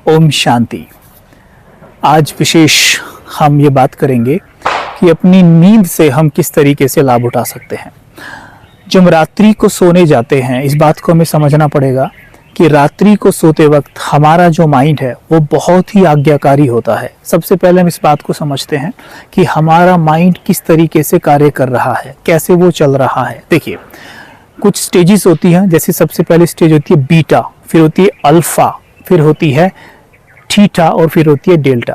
ओम शांति। आज विशेष हम ये बात करेंगे कि अपनी नींद से हम किस तरीके से लाभ उठा सकते हैं। जब रात्रि को सोने जाते हैं, इस बात को हमें समझना पड़ेगा कि रात्रि को सोते वक्त हमारा जो माइंड है वो बहुत ही आज्ञाकारी होता है। सबसे पहले हम इस बात को समझते हैं कि हमारा माइंड किस तरीके से कार्य कर रहा है, कैसे वो चल रहा है। देखिए, कुछ स्टेजेस होती हैं। जैसे सबसे पहले स्टेज होती है बीटा, फिर होती है अल्फा, फिर होती है थीटा और फिर होती है डेल्टा।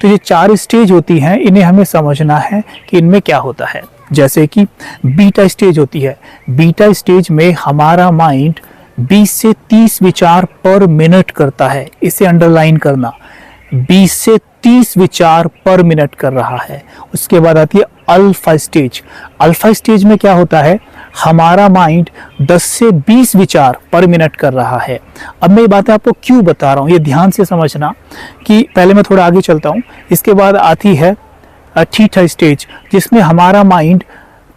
तो ये 4 स्टेज होती हैं, इन्हें हमें समझना है कि इनमें क्या होता है। जैसे कि बीटा स्टेज होती है। बीटा स्टेज में हमारा माइंड 20 से 30 विचार पर मिनट करता है। इसे अंडरलाइन करना, 20 से 30 विचार पर मिनट कर रहा है। उसके बाद आती है अल्फा स्टेज। अल्फा स्टेज में क्या होता है, हमारा माइंड 10 से 20 विचार पर मिनट कर रहा है। अब मैं ये बात आपको क्यों बता रहा हूँ, ये ध्यान से समझना कि पहले मैं थोड़ा आगे चलता हूँ। इसके बाद आती है थीटा स्टेज, जिसमें हमारा माइंड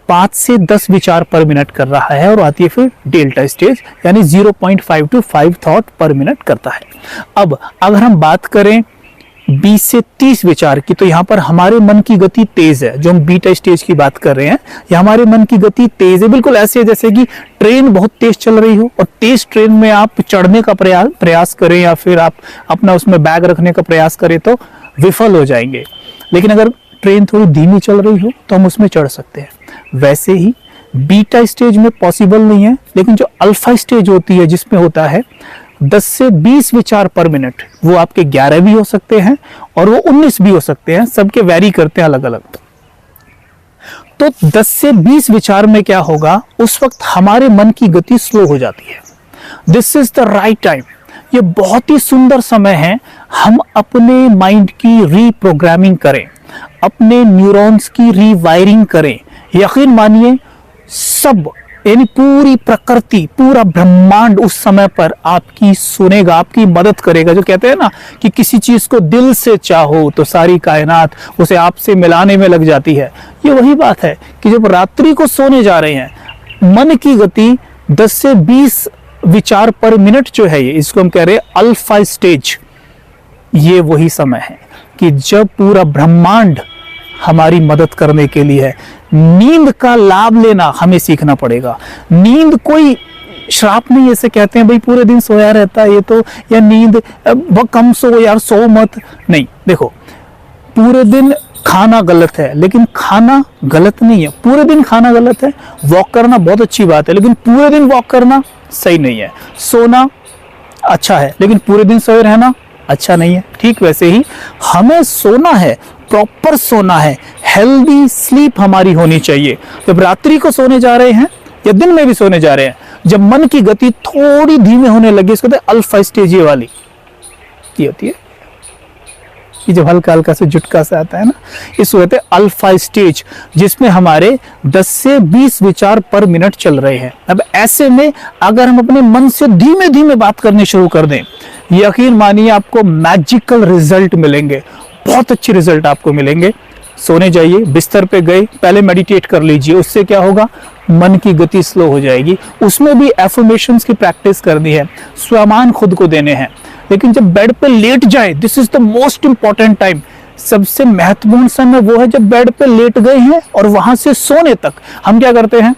5 से 10 विचार पर मिनट कर रहा है। और आती है फिर डेल्टा स्टेज, यानी 0.5 to 5 थॉट पर मिनट करता है। अब अगर हम बात करें 20 से 30 विचार की, तो यहाँ पर हमारे मन की गति तेज है। जो हम बीटा स्टेज की बात कर रहे हैं, ये हमारे मन की गति तेज है। बिल्कुल ऐसे है जैसे कि ट्रेन बहुत तेज चल रही हो और तेज ट्रेन में आप चढ़ने का प्रयास करें या फिर आप अपना उसमें बैग रखने का प्रयास करें तो विफल हो जाएंगे। लेकिन अगर ट्रेन थोड़ी धीमी चल रही हो तो हम उसमें चढ़ सकते हैं। वैसे ही बीटा स्टेज में पॉसिबल नहीं है, लेकिन जो अल्फा स्टेज होती है जिसमें होता है 10 से 20 विचार पर मिनट, वो आपके 11 भी हो सकते हैं और वो 19 भी हो सकते हैं। सबके वैरी करते हैं अलग अलग। तो 10 से 20 विचार में क्या होगा, उस वक्त हमारे मन की गति स्लो हो जाती है। This is the right time. ये बहुत ही सुंदर समय है, हम अपने माइंड की रीप्रोग्रामिंग करें, अपने न्यूरॉन्स की रीवायरिंग करें। यकीन मानिए, सब यानी पूरी प्रकृति, पूरा ब्रह्मांड उस समय पर आपकी सुनेगा, आपकी मदद करेगा। जो कहते हैं ना कि किसी चीज को दिल से चाहो तो सारी कायनात उसे आपसे मिलाने में लग जाती है। ये वही बात है कि जब रात्रि को सोने जा रहे हैं, मन की गति 10 से 20 विचार पर मिनट जो है, ये इसको हम कह रहे हैं अल्फा स्टेज। ये वही समय है कि जब पूरा ब्रह्मांड हमारी मदद करने के लिए है। नींद का लाभ लेना हमें सीखना पड़ेगा। नींद कोई श्राप नहीं। ऐसे कहते हैं भाई पूरे दिन सोया रहता है ये तो, या नींद कम सो यार, सो मत। नहीं, देखो, पूरे दिन खाना गलत है, लेकिन खाना गलत नहीं है। पूरे दिन खाना गलत है। वॉक करना बहुत अच्छी बात है, लेकिन पूरे दिन वॉक करना सही नहीं है। सोना अच्छा है, लेकिन पूरे दिन सोए रहना अच्छा नहीं है। ठीक वैसे ही हमें सोना है, प्रॉपर सोना है, हेल्दी स्लीप हमारी होनी चाहिए। जब रात्रि को सोने जा रहे हैं या दिन में भी सोने जा रहे हैं, जब मन की गति थोड़ी धीमे होने लगी, इसको अल्फा स्टेज ये वाली ये होती है, ये जब हल्का हल्का से झुटका सा आता है ना, इसको कहते हैं अल्फा स्टेज, जिसमें हमारे 10 से 20 विचार पर मिनट चल रहे हैं। अब ऐसे में अगर हम अपने मन से धीमे धीमे बात करनी शुरू कर दें, यकीन मानिए आपको मैजिकल रिजल्ट मिलेंगे, बहुत अच्छे रिजल्ट आपको मिलेंगे। सोने जाइए, बिस्तर पे गए, पहले मेडिटेट कर लीजिए। उससे क्या होगा, मन की गति स्लो हो जाएगी। उसमें भी एफर्मेशंस की प्रैक्टिस करनी है, स्वमान खुद को देने हैं। लेकिन जब बेड पे लेट जाए, this is the most important time. सबसे महत्वपूर्ण समय वो है जब बेड पे लेट गए हैं और वहां से सोने तक हम क्या करते हैं,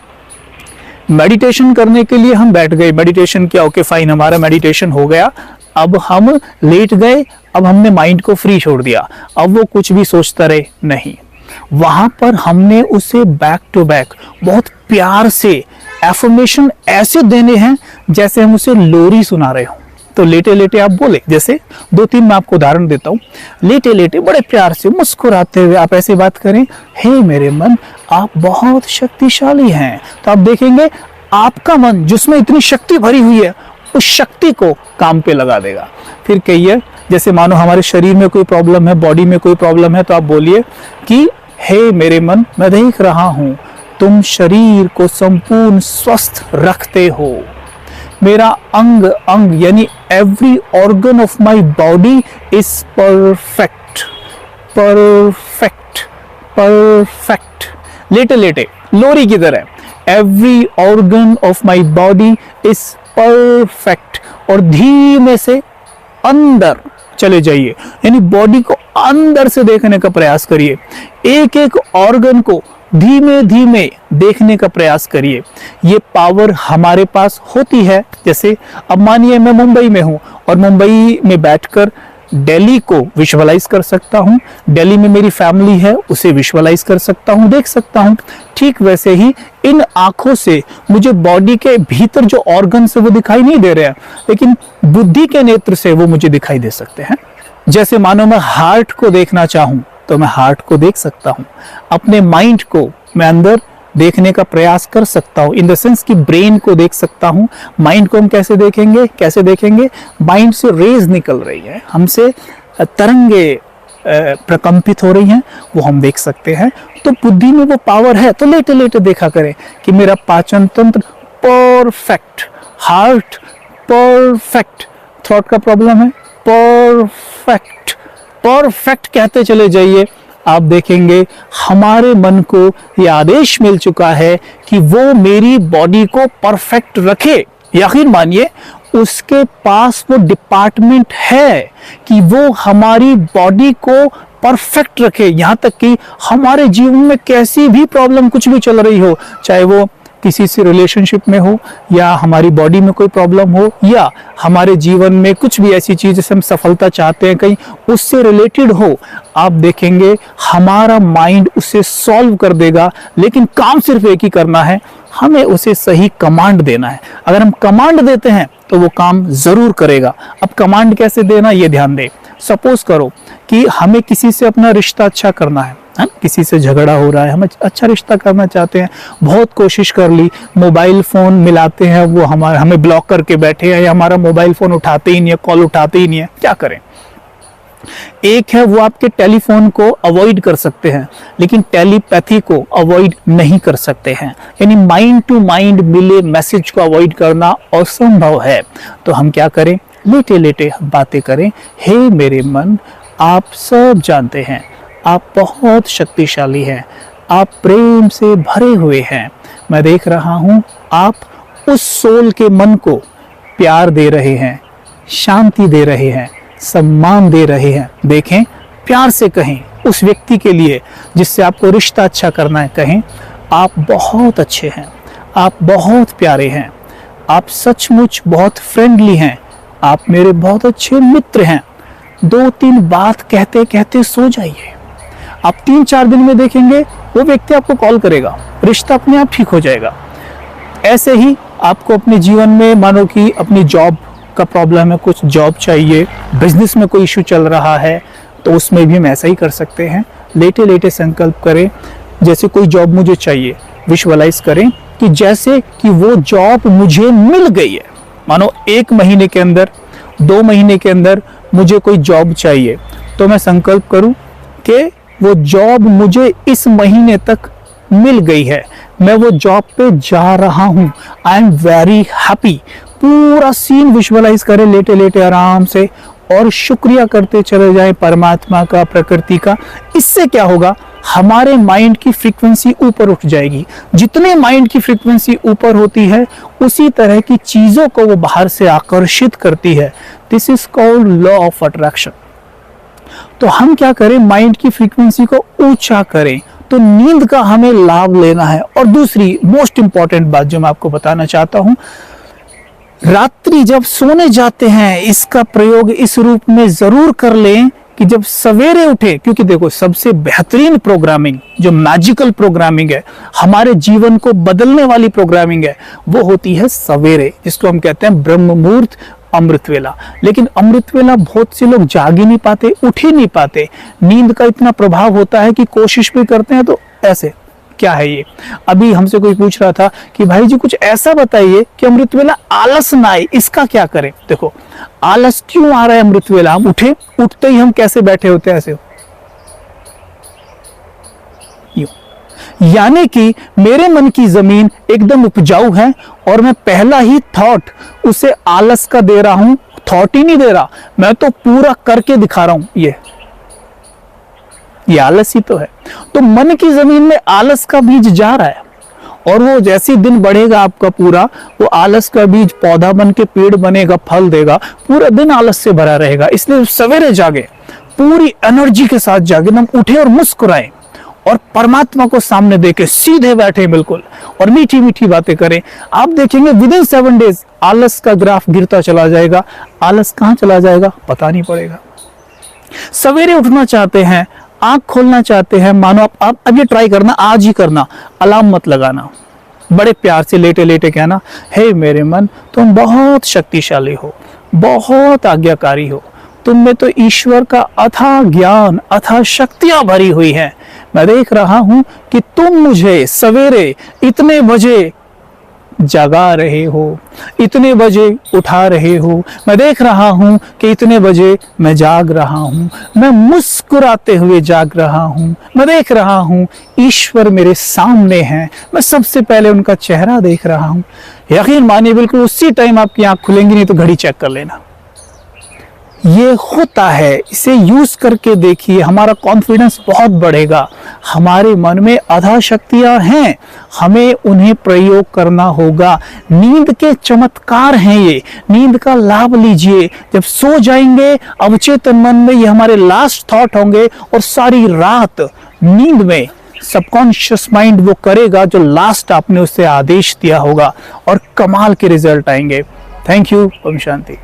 मेडिटेशन करने के लिए हम बैठ गए। मेडिटेशन किया, ओके फाइन, हमारा मेडिटेशन हो गया। अब हम लेट गए, अब हमने माइंड को फ्री छोड़ दिया, अब वो कुछ भी सोचता रहे नहीं। वहां पर हमने उसे बैक टू बैक बहुत प्यार से एफर्मेशन ऐसे देने हैं जैसे हम उसे लोरी सुना रहे हो। तो लेटे लेटे आप बोले, जैसे 2-3 मैं आपको उदाहरण देता हूँ। लेटे लेटे बड़े प्यार से मुस्कुराते हुए आप ऐसे बात करें, हे मेरे मन, आप बहुत शक्तिशाली हैं। तो आप देखेंगे आपका मन जिसमें इतनी शक्ति भरी हुई है, उस शक्ति को काम पे लगा देगा। फिर कहिए, जैसे मानो हमारे शरीर में कोई प्रॉब्लम है, बॉडी में कोई प्रॉब्लम है, तो आप बोलिए कि हे मेरे मन, मैं देख रहा हूं तुम शरीर को संपूर्ण स्वस्थ रखते हो। मेरा अंग अंग यानी every organ of my body is perfect, perfect, perfect. लेटे लेटे लोरी की तरह, every organ of my body is perfect. और धीमे से अंदर चले जाइए, यानी बॉडी को अंदर से देखने का प्रयास करिए, एक एक ऑर्गन को धीमे धीमे देखने का प्रयास करिए। ये पावर हमारे पास होती है। जैसे अब मानिए मैं मुंबई में हूं और मुंबई में बैठकर दिल्ली को विजुअलाइज कर सकता हूं, दिल्ली में मेरी फैमिली है उसे विजुअलाइज कर सकता हूं, देख सकता हूं। ठीक वैसे ही इन आंखों से मुझे बॉडी के भीतर जो ऑर्गन है वो दिखाई नहीं दे रहे हैं, लेकिन बुद्धि के नेत्र से वो मुझे दिखाई दे सकते हैं। जैसे मानो मैं हार्ट को देखना चाहूं तो मैं हार्ट को देख सकता हूं, अपने माइंड को मैं अंदर देखने का प्रयास कर सकता हूं, इन द सेंस कि ब्रेन को देख सकता हूं। माइंड को हम कैसे देखेंगे? माइंड से रेज निकल रही है, हमसे तरंगे प्रकंपित हो रही हैं, वो हम देख सकते हैं। तो बुद्धि में वो पावर है। तो लेटे लेटे देखा करें कि मेरा पाचन तंत्र परफेक्ट, हार्ट परफेक्ट, थॉट का प्रॉब्लम है परफेक्ट, परफेक्ट कहते चले जाइए। आप देखेंगे हमारे मन को यह आदेश मिल चुका है कि वो मेरी बॉडी को परफेक्ट रखे। यकीन मानिए उसके पास वो डिपार्टमेंट है कि वो हमारी बॉडी को परफेक्ट रखे। यहां तक कि हमारे जीवन में कैसी भी प्रॉब्लम कुछ भी चल रही हो, चाहे वो किसी से रिलेशनशिप में हो या हमारी बॉडी में कोई प्रॉब्लम हो या हमारे जीवन में कुछ भी ऐसी चीज जैसे हम सफलता चाहते हैं कहीं उससे रिलेटेड हो, आप देखेंगे हमारा माइंड उसे सॉल्व कर देगा। लेकिन काम सिर्फ एक ही करना है, हमें उसे सही कमांड देना है। अगर हम कमांड देते हैं तो वो काम जरूर करेगा। अब कमांड कैसे देना ये ध्यान दें। सपोज करो कि हमें किसी से अपना रिश्ता अच्छा करना है, किसी से झगड़ा हो रहा है, हम अच्छा रिश्ता करना चाहते हैं, बहुत कोशिश कर ली, मोबाइल फोन मिलाते हैं, वो हमें ब्लॉक करके बैठे हैं या हमारा मोबाइल फोन उठाते ही नहीं है, कॉल उठाते ही नहीं है, क्या करें? एक है वो आपके टेलीफोन को अवॉइड कर सकते हैं, लेकिन टेलीपैथी को अवॉइड नहीं कर सकते हैं, यानी माइंड टू माइंड मिले मैसेज को अवॉइड करना असंभव है। तो हम क्या करें? लेटे लेटे बातें करें। हे मेरे मन, आप सब जानते हैं आप बहुत शक्तिशाली हैं, आप प्रेम से भरे हुए हैं। मैं देख रहा हूं आप उस सोल के मन को प्यार दे रहे हैं, शांति दे रहे हैं, सम्मान दे रहे हैं। देखें, प्यार से कहें उस व्यक्ति के लिए जिससे आपको रिश्ता अच्छा करना है, कहें आप बहुत अच्छे हैं, आप बहुत प्यारे हैं, आप सचमुच बहुत फ्रेंडली हैं, आप मेरे बहुत अच्छे मित्र हैं। 2-3 बात कहते कहते सो जाइए। आप 3-4 दिन में देखेंगे वो व्यक्ति आपको कॉल करेगा, रिश्ता अपने आप ठीक हो जाएगा। ऐसे ही आपको अपने जीवन में मानो कि अपनी जॉब का प्रॉब्लम है, कुछ जॉब चाहिए, बिजनेस में कोई इशू चल रहा है, तो उसमें भी हम ऐसा ही कर सकते हैं। लेटे लेटे संकल्प करें, जैसे कोई जॉब मुझे चाहिए, विजुअलाइज करें कि जैसे कि वो जॉब मुझे मिल गई है। मानो 1 महीने के अंदर, 2 महीने के अंदर मुझे कोई जॉब चाहिए, तो मैं संकल्प करूं कि वो जॉब मुझे इस महीने तक मिल गई है, मैं वो जॉब पे जा रहा हूं, आई एम वेरी हैप्पी। पूरा सीन विजुअलाइज करें लेटे लेटे आराम से, और शुक्रिया करते चले जाएं परमात्मा का, प्रकृति का। इससे क्या होगा? हमारे माइंड की फ्रीक्वेंसी ऊपर उठ जाएगी। जितने माइंड की फ्रीक्वेंसी ऊपर होती है उसी तरह की चीजों को वो बाहर से आकर्षित करती है। This is called law of attraction. तो हम क्या करें? माइंड की फ्रीक्वेंसी को ऊंचा करें। तो नींद का हमें लाभ लेना है। और दूसरी मोस्ट इंपॉर्टेंट बात जो मैं आपको बताना चाहता हूं, रात्रि जब सोने जाते हैं इसका प्रयोग इस रूप में जरूर कर लें कि जब सवेरे उठे, क्योंकि देखो सबसे बेहतरीन प्रोग्रामिंग जो मैजिकल प्रोग्रामिंग है, हमारे जीवन को बदलने वाली प्रोग्रामिंग है, वो होती है सवेरे, जिसको हम कहते हैं ब्रह्म मुहूर्त, अमृत वेला। लेकिन अमृत वेला बहुत से लोग जाग ही नहीं पाते, उठ ही नहीं पाते। नींद का इतना प्रभाव होता है कि कोशिश भी करते हैं तो ऐसे, क्या है ये? अभी हमसे कोई पूछ रहा था कि भाई जी कुछ ऐसा बताइए कि अमृत वेला आलस ना आए, इसका क्या करें? देखो, आलस क्यों आ रहा है अमृत वेला? हम उठते ही हम कैसे बैठे होते हैं? ऐसे, यानी कि मेरे मन की जमीन एकदम उपजाऊ है और मैं पहला ही थॉट उसे आलस का दे रहा हूं। थॉट ही नहीं दे रहा, मैं तो पूरा करके दिखा रहा हूं। ये आलस ही तो है। तो मन की जमीन में आलस का बीज जा रहा है और वो जैसे दिन बढ़ेगा आपका पूरा, वो आलस का बीज पौधा बन के पेड़ बनेगा, फल देगा, पूरा दिन आलस से भरा रहेगा। इसलिए सवेरे जागे, पूरी एनर्जी के साथ जागे, एकदम उठे और मुस्कुराएं और परमात्मा को सामने देके सीधे बैठे बिल्कुल, और मीठी मीठी बातें करें। आप देखेंगे विद इन 7 डेज आलस का ग्राफ गिरता चला जाएगा। आलस कहाँ चला जाएगा पता नहीं पड़ेगा। सवेरे उठना चाहते हैं, आंख खोलना चाहते हैं, मानो आप अब ये ट्राई करना, आज ही करना, अलार्म मत लगाना, बड़े प्यार से लेटे लेटे कहना, हे मेरे मन, तुम बहुत शक्तिशाली हो, बहुत आज्ञाकारी हो, तुम में तो ईश्वर का अथाह ज्ञान, अथाह शक्तियां भरी हुई हैं। मैं देख रहा हूं कि तुम मुझे सवेरे इतने बजे जगा रहे हो, इतने बजे उठा रहे हो। मैं देख रहा हूं कि इतने बजे मैं जाग रहा हूं, मैं मुस्कुराते हुए जाग रहा हूं। मैं देख रहा हूं ईश्वर मेरे सामने हैं, मैं सबसे पहले उनका चेहरा देख रहा हूं। यकीन मानिए बिल्कुल उसी टाइम आपकी आंख खुलेंगी, नहीं तो घड़ी चेक कर लेना। ये होता है, इसे यूज करके देखिए, हमारा कॉन्फिडेंस बहुत बढ़ेगा। हमारे मन में अथाह शक्तियां हैं, हमें उन्हें प्रयोग करना होगा। नींद के चमत्कार हैं ये, नींद का लाभ लीजिए। जब सो जाएंगे अवचेतन मन में ये हमारे लास्ट थॉट होंगे, और सारी रात नींद में सबकॉन्शियस माइंड वो करेगा जो लास्ट आपने उससे आदेश दिया होगा, और कमाल के रिजल्ट आएंगे। Thank you. ओम शांति।